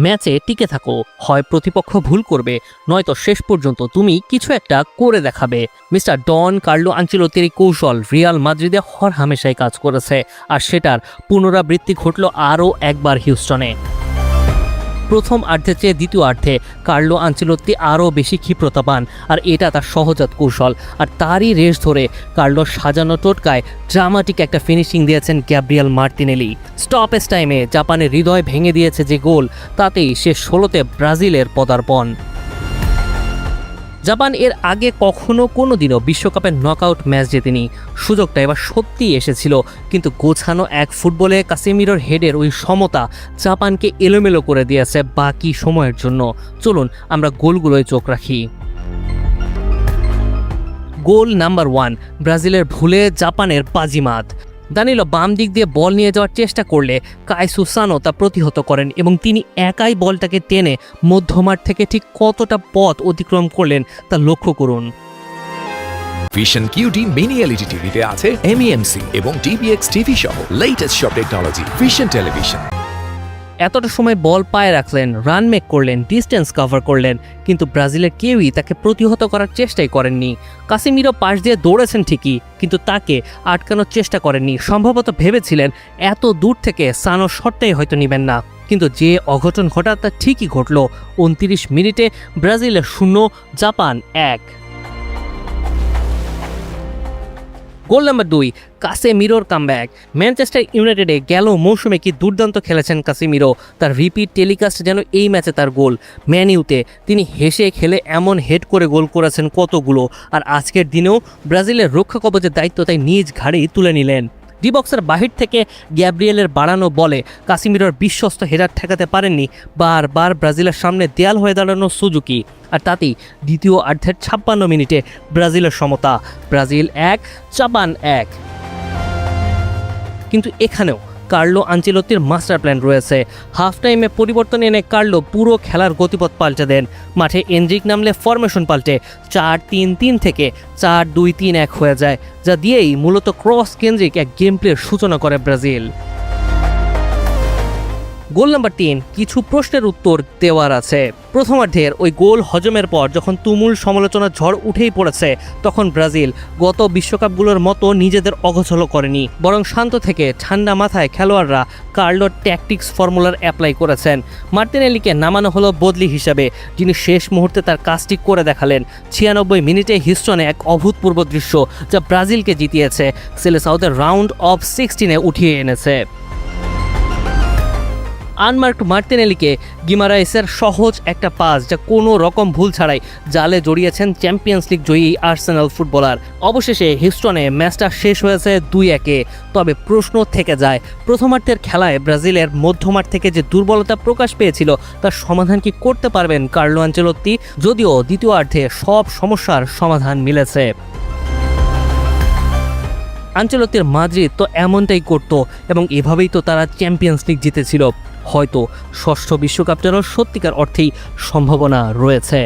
ম্যাচে টিকে থাকো, হয় প্রতিপক্ষ ভুল করবে, নয়তো শেষ পর্যন্ত তুমি কিছু একটা করে দেখাবে। মিস্টার ডন কার্লো আনচেলত্তির কৌশল রিয়াল মাদ্রিদে হরহামেশাই কাজ করেছে, আর সেটার পুনরাবৃত্তি ঘটল আরও একবার হিউস্টনে। প্রথম অর্ধের চেয়ে দ্বিতীয় অর্ধে কার্লো আনচেলত্তি আরও বেশি ক্ষিপ্রতা পান, আর এটা তার সহজাত কৌশল। আর তারই রেশ ধরে কার্লোর সাজানো টোটকায় ড্রামাটিক একটা ফিনিশিং দিয়েছেন গ্যাব্রিয়েল মার্তিনেলি। স্টপেজ টাইমে জাপানের হৃদয় ভেঙে দিয়েছে যে গোল, তাতেই শেষ 16তে ব্রাজিলের পদার্পণ। জাপান এর আগে কখনো কোনোদিনও বিশ্বকাপের নকআউট ম্যাচ জেতেনি। সুযোগটা এবার সত্যিই এসেছিল, কিন্তু গোছানো এক ফুটবলে কাসেমিরোর হেডের ওই সমতা জাপানকে এলোমেলো করে দিয়েছে বাকি সময়ের জন্য। চলুন আমরা গোলগুলোয় চোখ রাখি। গোল নাম্বার 1, ব্রাজিলের ভুলে জাপানের বাজিমাত। দানিলো বাম দিক দিয়ে বল নিয়ে যাওয়ার চেষ্টা করলে কাই সুসানো তা প্রতিহত করেন, এবং তিনি একাই বলটাকে টেনে মধ্যমাঠ থেকে ঠিক কতটা পথ অতিক্রম করলেন তা লক্ষ্য করুন। ভিশন কিউটি মিনি এলইডি টিভিতে আছে এমইএমসি এবং ডিবিএক্স টিভি সহ লেটেস্ট সব টেকনোলজি। Vision television. এতটা সময় বল পায়ে রাখলেন, রান মেক করলেন, ডিস্টেন্স কভার করলেন, কিন্তু ব্রাজিলের কেউই তাকে প্রতিহত করার চেষ্টাই করেননি। কাসেমিরো পাশ দিয়ে দৌড়েছেন ঠিকই, কিন্তু তাকে আটকানোর চেষ্টা করেননি। সম্ভবত ভেবেছিলেন এত দূর থেকে সানো শটটাই হয়তো নেবেন না, কিন্তু যে অঘটন ঘটা তা ঠিকই ঘটল। 29 মিনিটে ব্রাজিলের 0, জাপান 1। গোল নাম্বার 2, কাসেমিরোর কামব্যাক। ম্যানচেস্টার ইউনাইটেডে গেল মৌসুমে কি দুর্দান্ত খেলেছেন কাসেমিরো, তার রিপিট টেলিকাস্ট যেন এই ম্যাচে তার গোল। ম্যান ইউতে তিনি হেসে খেলে এমন হেড করে গোল করেছেন কতগুলো, আর আজকের দিনেও ব্রাজিলের রক্ষা কবচের দায়িত্ব তাই নিজ ঘাড়েই তুলে নিলেন। ডি বক্সের বাহির থেকে গ্যাব্রিয়েলের বাড়ানো বলে কাসেমিরোর বিশ্বস্ত হেডার ঠেকাতে পারেননি। বারবার ব্রাজিলের সামনে দেয়াল হয়ে দাঁড়ানো সুজুকি, আর তাতেই দ্বিতীয় অর্ধের 56 মিনিটে ব্রাজিলের সমতা। Brazil 1, Japan 1। কিন্তু এখানেও কার্লো আনচেলত্তির মাস্টার প্ল্যান রয়েছে। হাফ টাইমে পরিবর্তন এনে কার্লো পুরো খেলার গতিপথ পাল্টে দেন। মাঠে এনরিক নামলে ফরমেশন পাল্টে 4-3-3 থেকে 4-2-3-1 হয়ে যায়, যা দিয়েই মূলত ক্রস কেন্দ্রিক এক গেম প্লের সূচনা করে ব্রাজিল। গোল নাম্বার 3, কিছু প্রশ্নের উত্তর দেওয়ার আছে। প্রথমার্ধের ওই গোল হজমের পর যখন তুমুল সমালোচনার ঝড় উঠেই পড়েছে, তখন ব্রাজিল গত বিশ্বকাপগুলোর মতো নিজেদের অগোছালো করেনি, বরং শান্ত থেকে ঠান্ডা মাথায় খেলোয়াড়রা কার্লোর ট্যাকটিক্স ফর্মুলার অ্যাপ্লাই করেছেন। মার্তিনেলিকে নামানো হলো বদলি হিসাবে, যিনি শেষ মুহূর্তে তার কাজটি করে দেখালেন। 96 মিনিটে হিউস্টনে এক অভূতপূর্ব দৃশ্য, যা ব্রাজিলকে জিতিয়েছে, সেলেসাওদের রাউন্ড অফ 16-এ উঠিয়ে এনেছে। আনমার্কড মার্তিনেলিকে গিমারাইসের সহজ একটা পাস, যা কোনো রকম ভুল ছাড়াই জালে জড়িয়েছেন চ্যাম্পিয়ন্স লিগ জয়ী আর্সেনাল ফুটবলার। অবশেষে হিউস্টনে ম্যাচটা শেষ হয়েছে 2-1। তবে প্রশ্ন থেকে যায়, প্রথমার্ধের খেলায় ব্রাজিলের মধ্যমাঠ থেকে যে দুর্বলতা প্রকাশ পেয়েছিল তার সমাধান কি করতে পারবেন কার্লো আনচেলত্তি? যদিও দ্বিতীয় অর্ধে সব সমস্যার সমাধান মিলেছে। আনচেলত্তির মাদ্রিদ তো এমনটাই করত, এবং এভাবেই তো তারা চ্যাম্পিয়ন্স লিগ জিতেছিল। হয়তো ষষ্ঠ বিশ্বকাপটারও সত্যিকার অর্থেই সম্ভাবনা রয়েছে।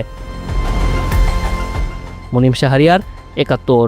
মুনিম শাহরিয়ার, 71।